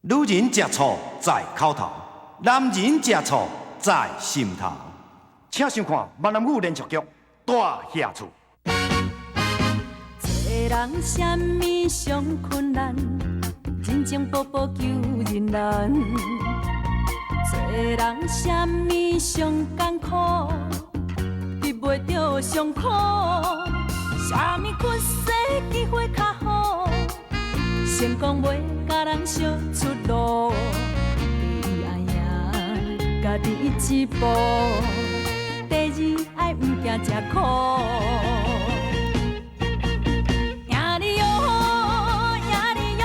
女人吃醋在口头，男人吃醋在心头。请收看闽南语连续剧《大下厝》。做人什么上困难，人情薄薄求人难。做人什么上艰苦，得袂着上苦。什么缺世机会较好，成功袂甲人相出路。第一爱赢家己一步，第二爱毋惊吃苦。赢你哟，赢你哟，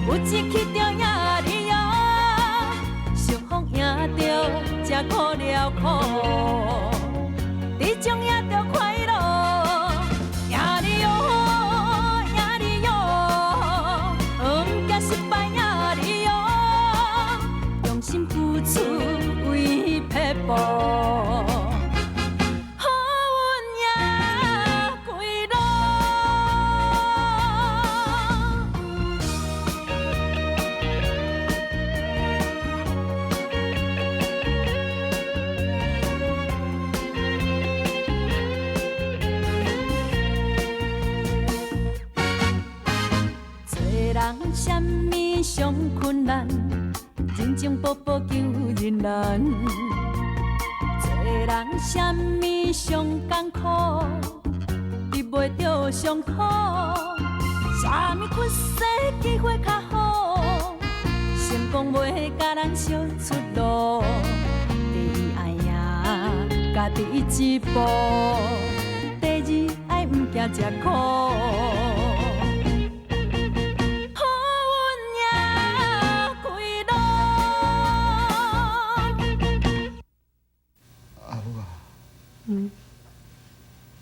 有志气着赢你哟，相逢赢着才苦了苦，你将赢着快乐。赢你哟，赢你哟，毋惊失败赢你哟，用心付出为撇步。什么上困难，人情薄薄求人难。做人什么上艰苦，得袂着上苦。什么缺世机会较好，成功袂甲人相出路。第一爱赢家己一步，第二爱毋惊吃苦。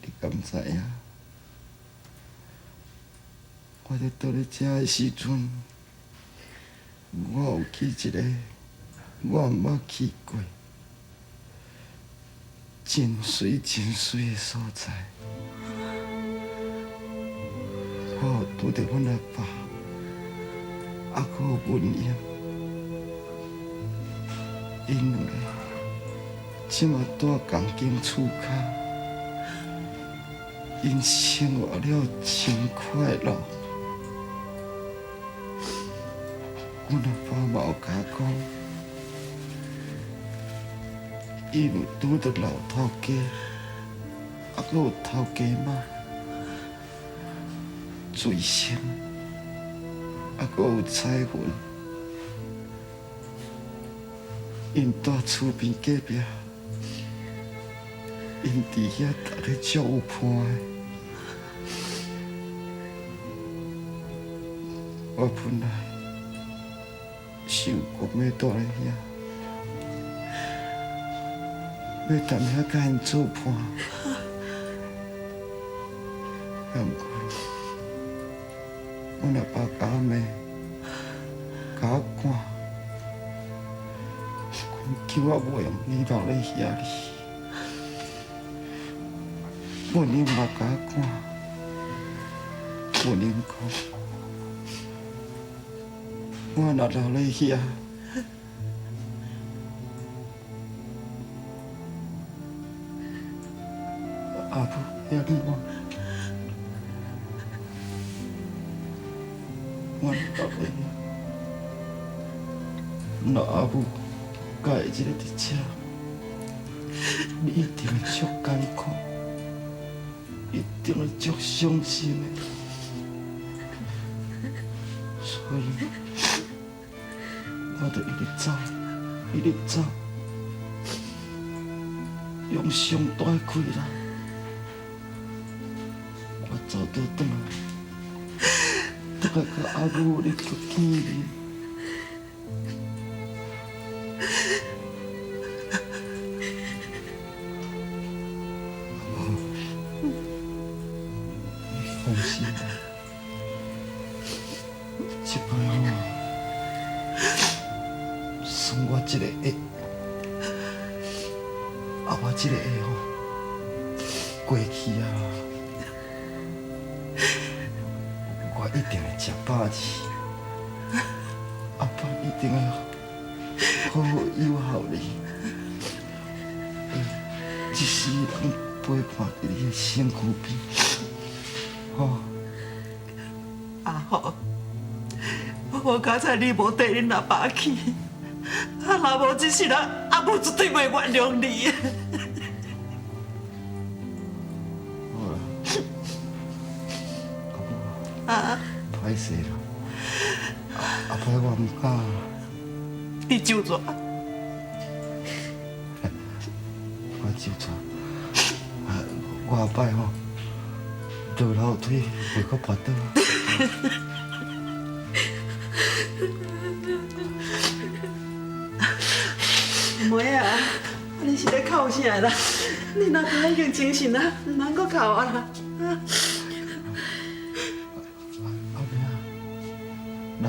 你敢知影？我伫倒咧食的时阵，我有去一个我毋捌去过、真水真水的所在。我有拄着阮阿爸，还佫有文英，因两个即马住同间厝骹。因生活了真快乐。阮阿爸嘛有甲我讲，伊有拄着老头家，还佫有头家妈，水生，还佫有彩云。因住厝边隔壁，因伫遐逐日足有伴的。我本来想讲要住咧遐，要踮遐甲因做伴，毋过阮阿爸甲我骂，甲我赶，叫我袂用你留咧遐哩。文英嘛甲我赶，文英讲。我若留咧遐，阿母遐我，我留咧遐，若阿母甲会一个伫遮，你一定会足艰苦，一定会足伤心的，所以。我就一直走，一直走，用上大气力，我走倒转来，倒来甲阿母咧足见面。阿母，你放心吧，这摆算我这个下，我这个下过去啊，我一定会吃饱去。定要好好友好你。一世人陪伴在你的身躯边，好。啊好，我刚才你无带恁阿爸去，若无这世人，阿母绝对袂原谅你。好啦，啊，歹势啦，后摆我唔敢。你就做。我就错，我后摆吼，落楼梯袂阁跋倒。妹啊，你是咧哭啥啦？你若不已经精神啊，唔通阁哭啊啦！阿妹啊，来，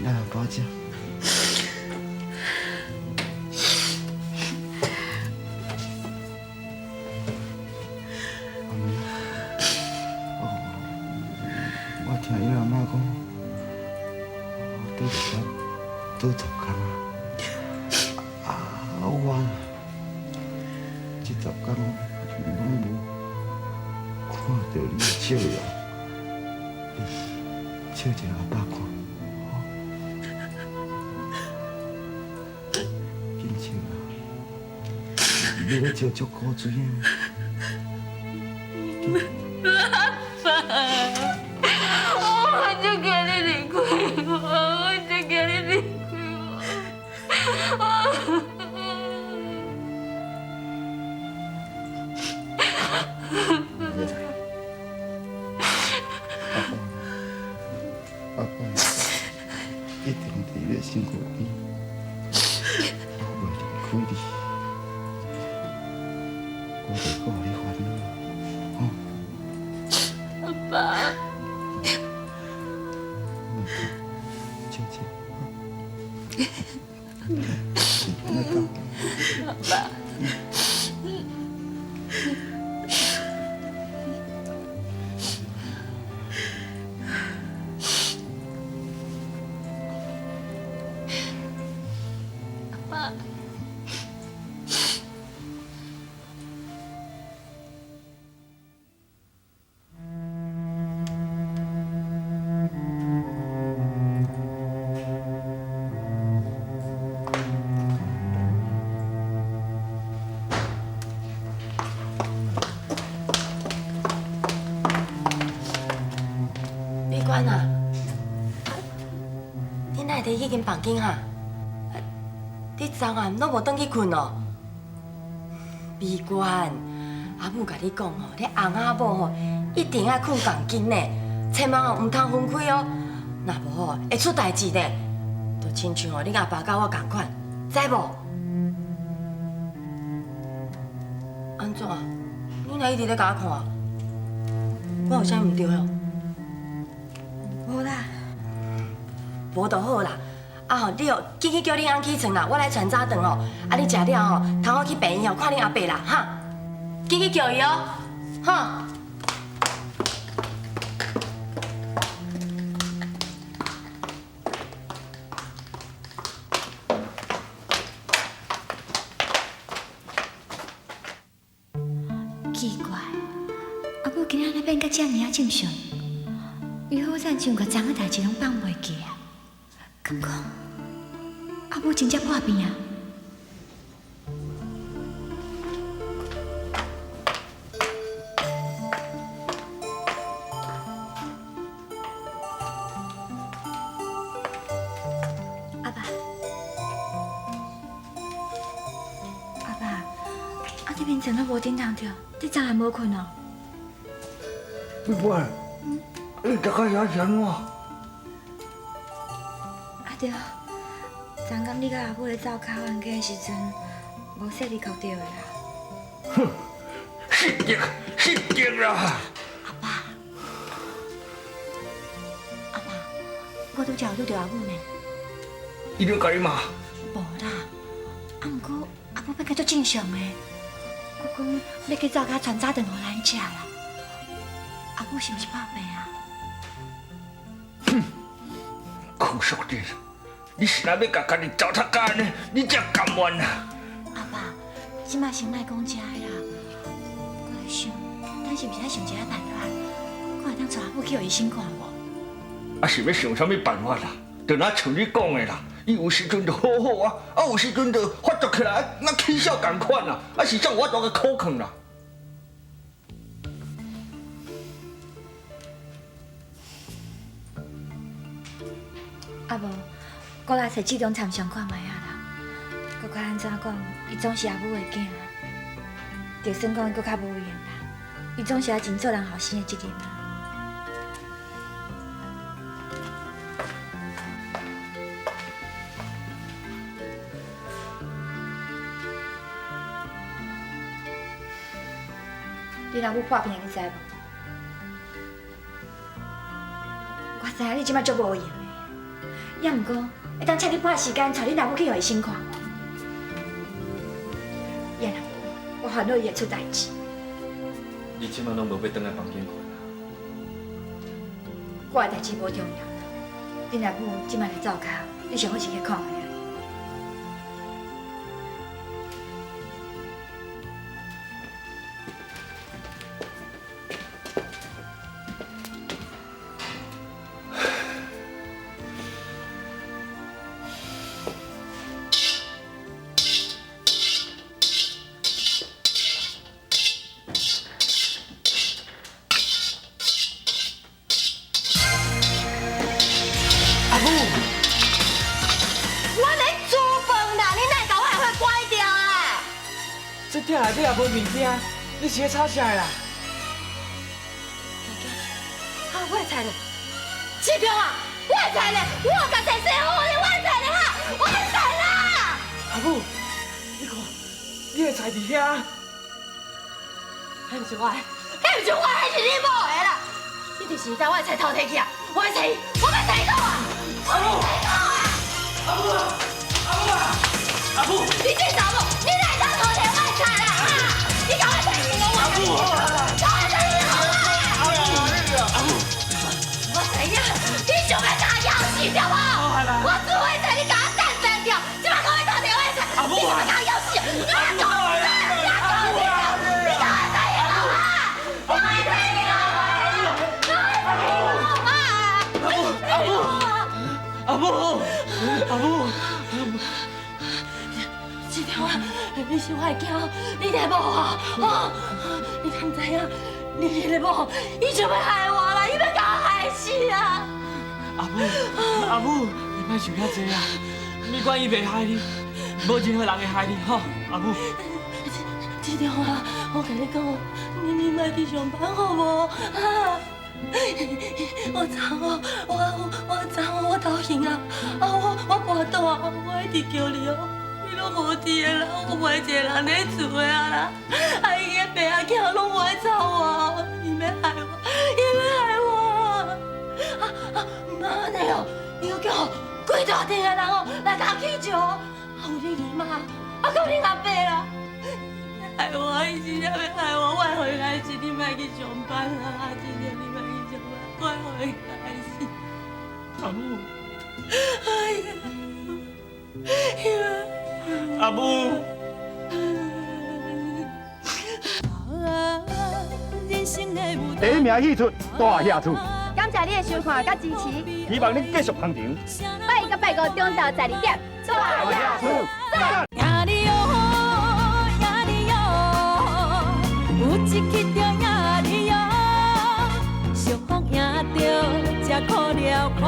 来爸食。阿妹啊，我听伊阿妈讲，倒10工啊，我这10工拢无看到你的笑容，你笑一下阿爸看，好，紧笑啦，你咧笑足古锥啊！我就叫你离开我，我就叫你离开我。阿爸，一定在你的身躯边，我袂离开你，我袂搁互你烦恼，吼。阿爸，亲亲，那个，阿爸，阿爸。闭关啊！你哪会伫迄间房间哈？你昨暗拢无转去困哦？闭关，阿母甲你讲吼，你翁仔某吼一定要困房间呢，千万哦唔通分开哦，若无吼会出代志呢。就亲像哦，你阿爸甲我同款，知无？安怎？你若一直咧甲我看，我有啥毋对哦？无啦，无就好啦。啊吼，你哦，紧去叫恁翁起床啦，我来传早顿哦。啊，你食了吼，通好去病院哦，看恁阿伯啦，哈。紧去叫伊哦，哈。奇怪，阿母今仔日变甲遮尔啊正常，伊好像像个昨个代志拢放袂记啊。敢讲阿母真正破病啊？阿爸，阿爸，啊你眠床都无顶当着，你昨暗无困哦？闭关，你大概也是安怎？对，昨暗你甲阿母咧走口岸街的时阵，无说你搞到的啦。哼，失德啦！阿爸，阿爸，我拄才有拄到阿母呢。伊咧甲你骂？无啦，啊毋过阿母变个足正常的，我讲要去走卡传早顿互咱食啦。阿母是毋是破病啊？哼，空少的，你是若要甲家己糟蹋干呢？你才甘愿啊！阿爸，即马先莫讲这个啦，我在想，咱是毋是爱想一个办法，看会当带阿母去互医生看无？啊，是要想啥物办法啦？就若像你讲的啦，伊有时阵就好好啊，啊有时阵就发作起来，那起笑共款啦，啊是叫我大个苦劝啦。啊无，我来找志忠参详看卖啊啦。搁较安怎讲，伊总是阿母的囝，就算讲伊搁较无用啦，伊总是爱尽做人后生的责任啊。你若要破病，你知无？我知影你即摆足无用的，也毋过会当请你拨时间，带你阿母去互医生看。也若无，我烦恼伊会出代志。你即摆拢无要倒来房间困啊？我的代志无重要啦，恁阿母即摆来走脚，你上好是去看卖啊。阿母，我咧煮饭啦，你哪甲我的火关掉啊？这店内底也无物件，你是咧吵啥啦？啊，我的菜咧，志忠啊，我的菜咧，我甲先生好咧，我的菜咧哈，我的菜啦！阿母，你看，你的菜伫遐，迄毋是我的，迄毋是我的，迄是你某的啦！你就是将我的菜偷摕去啊！我要找伊，我要找伊讲啊！阿母，阿母啊，阿母啊，阿母，你这查某，你哪会当偷摕我的菜啦？哈！你甲我找伊，我阿母，甲我找伊好啦！阿母，我知影，你想要甲我要死对无？我煮的菜你甲我蛋散掉，即摆讲要偷摕我的菜，你想要甲我要死？你要讲我啦！你要讲我啦！你甲我找伊好啦！我要找伊好啦！阿母，阿母，志忠啊，你是我的囝，你的某啊，哦，你敢知影？你的某，伊就要害我啦，伊要甲我害死啊！阿母，阿母，你莫想遐济啊！你管伊袂害你，无任何人会害你，吼，阿母。志忠啊，我甲你讲，你莫去上班好无？啊！我昨我头晕啊，我跋倒啊，我一直叫你哦，你拢无伫的啦，我袂一个人咧厝的啊啦，啊伊个爸仔囝拢袂睬我，伊要害我，伊要害我，唔通安尼哦，你要叫规大店的人哦来甲我乞求，啊有你姨妈，啊有你阿伯啦。害我，伊真正要害我，我会回来时你莫去上班啦，真正你莫去上班，我会回来时。阿母，哎呀，阿母，第一名戏出大遐出，感谢你的收看甲支持，希望你继续捧场。拜一到拜五中昼12点，大遐出，赞！呀哩哟，呀哩哟，有一去着呀哩哟，俗风赢着才苦了苦。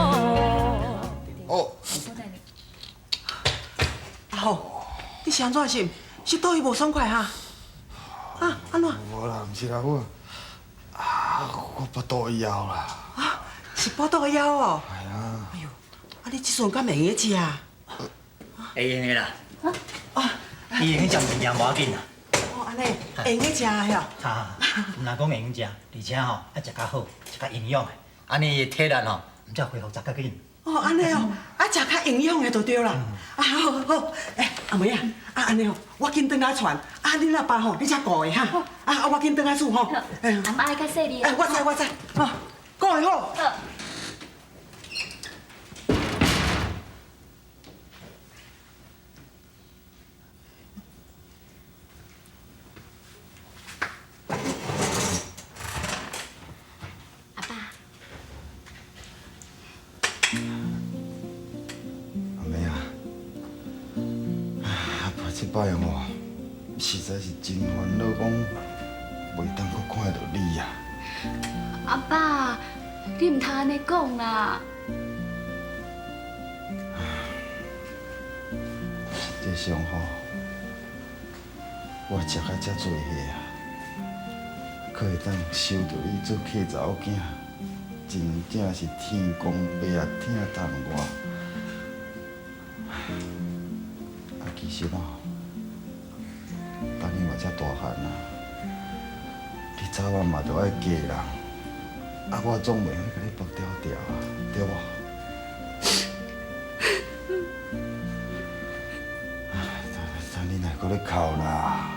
哦，阿豪，你是安怎是？是倒伊无爽快哈？啊，安怎？无啦，毋是啦，我腹肚枵啦。啊，是腹肚枵哦。哎呀，哎呦，啊你即阵敢会用食啊？会用的啦，啊，伊用食物件无要紧啦。哦，安尼会用食啊，哟。哈，毋但讲会用食，而且吼爱食较好，食较营养的，安尼体力吼，毋则恢复得较紧。哦，安尼哦，啊食较营养的就对啦。啊，好好好，阿梅啊，啊安尼哦，我紧转来传，啊恁阿爸吼，你才顾的哈。啊，我紧转来煮吼。阿妈爱较细腻。我知，哦，顾的好。这摆吼，实在是真烦恼，讲袂当搁看到你呀。阿爸，你唔通安尼讲啦。实际上吼，我食甲遮济岁啊，可会当收到你做客查某囝，真正是天公伯啊疼疼我。啊，其实吼，等你嘛遮大汉啊，你早晚嘛着爱嫁人，啊，我总袂去甲你剥条条啊，对无？你哪搁咧哭啦？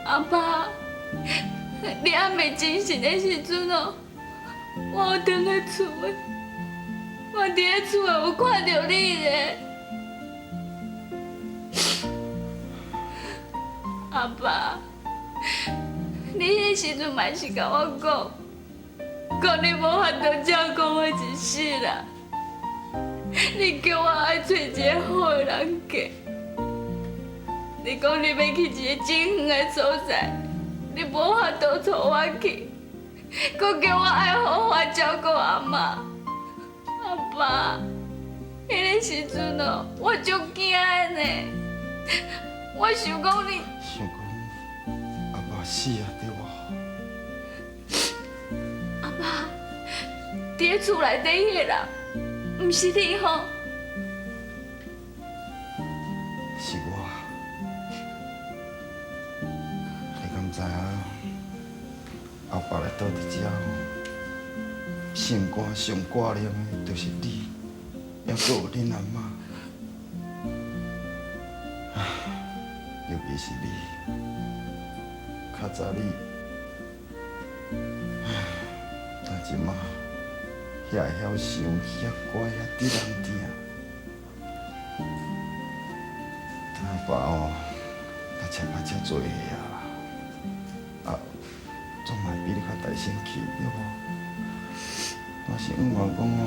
阿爸，你暗暝清醒的时阵哦，我有转来厝的，我伫咧厝的有看到你咧。阿爸，你迄时阵嘛是甲我讲你无法度照顾我一世啦，你叫我爱找一个好的人嫁。你讲你要去一个真远的所在，你无法度带我去，搁叫我爱好好照顾阿嬷。阿爸，迄个时阵哦，我足惊的呢。我想讲你，想讲阿爸死啊，对无？阿爸，伫咧厝内底迄个人，毋是你吼？是我。你敢知影？后爸来倒伫遮吼，心肝上挂念的，就是你，还佫有恁阿嬷。尤其是你，较早你，但即马遐会晓想，遐乖，遐得人疼。阿爸哦，我吃甲遮济岁啊，总嘛比你较大声气，对无？我是希望讲哦，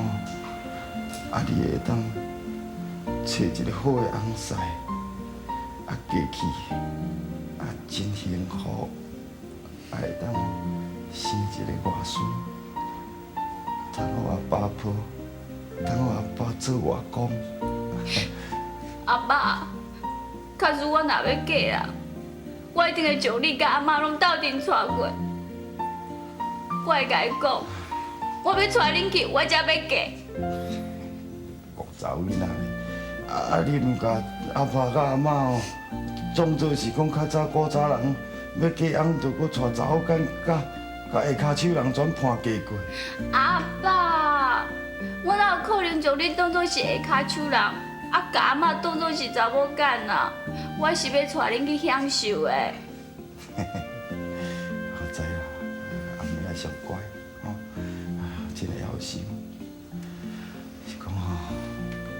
你会当找一个好的翁婿。嫁去，真幸福，会当生一个外孙，等我阿爸抱，等我阿爸做外公。阿爸，假如我若要嫁啦，我一定会将你甲阿妈拢斗阵带过。我会甲伊讲，我要带恁去，我才要嫁。国查囡仔，你唔甲阿爸甲阿妈哦？总做是讲较早古早人要嫁翁，就搁带查某囝甲下骹手人全判嫁过。阿爸，我哪有可能将你当作是下骹手人，甲阿嬷当作是查某囝啊？我是要带恁去享受的。我知啦，阿妹也上乖，吼，真会晓想。是讲吼，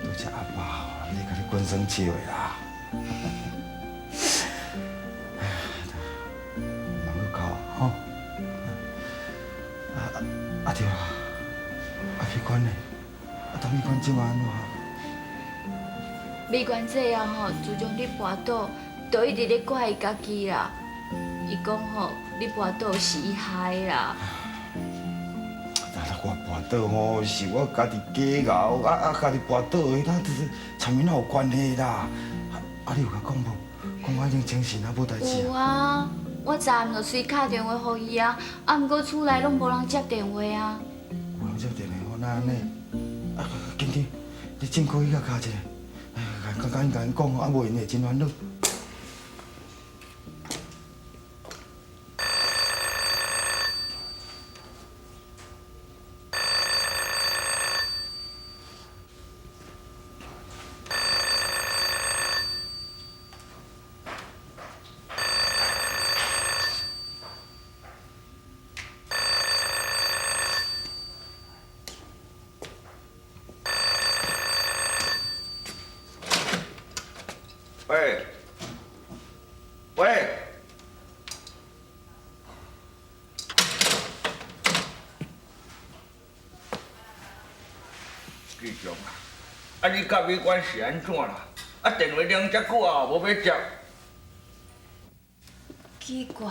拄则阿爸吼，你甲你滚生笑的啦。吼，对啦，美娟呢？当美娟即晚安怎？美娟这样吼，自从你跋倒，就一直咧怪伊家己啦。伊讲吼，你跋倒是伊害啦。我跋倒吼，是我家己假熬，家己跋倒的，就是参与哪有关系啦？你有甲讲无？讲我已经精神啊，无代志有啊。我昨暗就随打电话予伊啊，毋过厝内拢无人接电话啊。无人接电话，那安尼？紧紧，你进去伊甲敲一下，赶紧甲因讲，啊，无因会真烦恼。喂，喂，继续啊！你甲美娟是安怎啦？啊电话铃遮久啊，无要接。奇怪，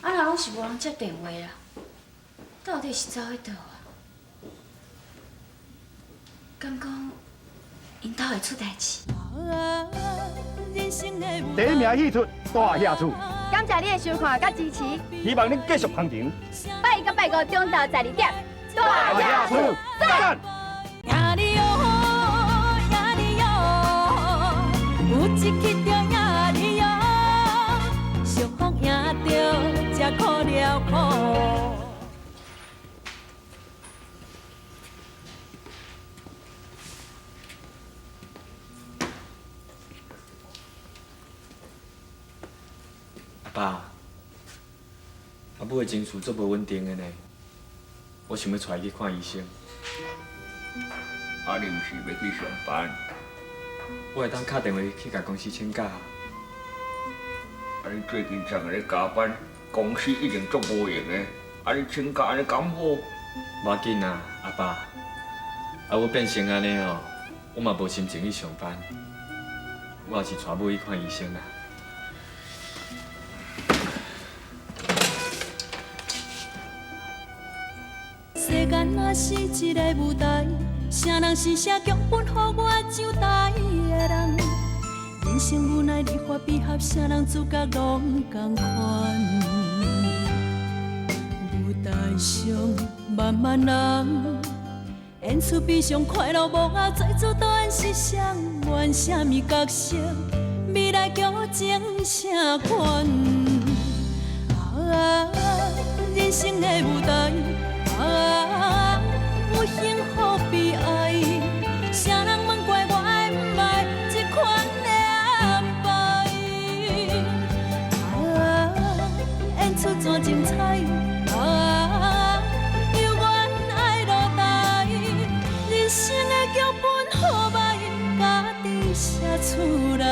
啊人拢是无人接电话啦，到底是走去倒啊？敢讲因兜会出代志？第一名戏出大遐厝，感谢你的收看甲支持，希望你继续捧场。拜一到拜五中昼12点，大遐厝，赞！呀哩哟，呀哩哟，有一去着呀哩哟，幸福赢着才苦了苦。爸，阿母的情绪足无稳定的呢，我想要带伊去看医生。啊，你毋是要去上班？我会当打电话去甲公司请假。啊，你最近常个咧加班，公司一定足无闲的。啊，你请假安尼敢好？无要紧啊，阿爸。啊，我变成安尼哦，我嘛无心情去上班。我也是带母去看医生啦。世间若是一个舞台，啥人是写剧本予我上台的人？人生无奈离合悲合，啥人主角拢同款。舞台上万万人，演出悲伤快乐无啊，最主导演是谁？演啥物角色？未来剧情啥款？人生的舞台。有幸福悲哀，啥人问怪我的不爱这款的安排？演出怎精彩？有缘爱落台，人生的剧本好歹，家己写出来。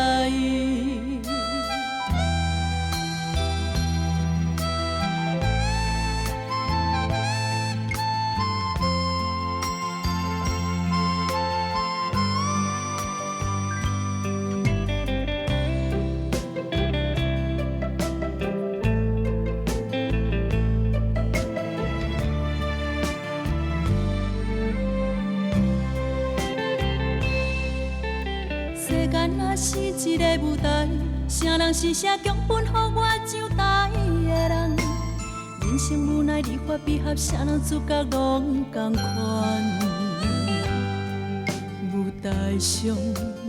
是一个舞台，啥人是写剧本予我上台的人？人生无奈离合悲合，啥人主角拢同款。舞台上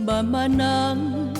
万万人，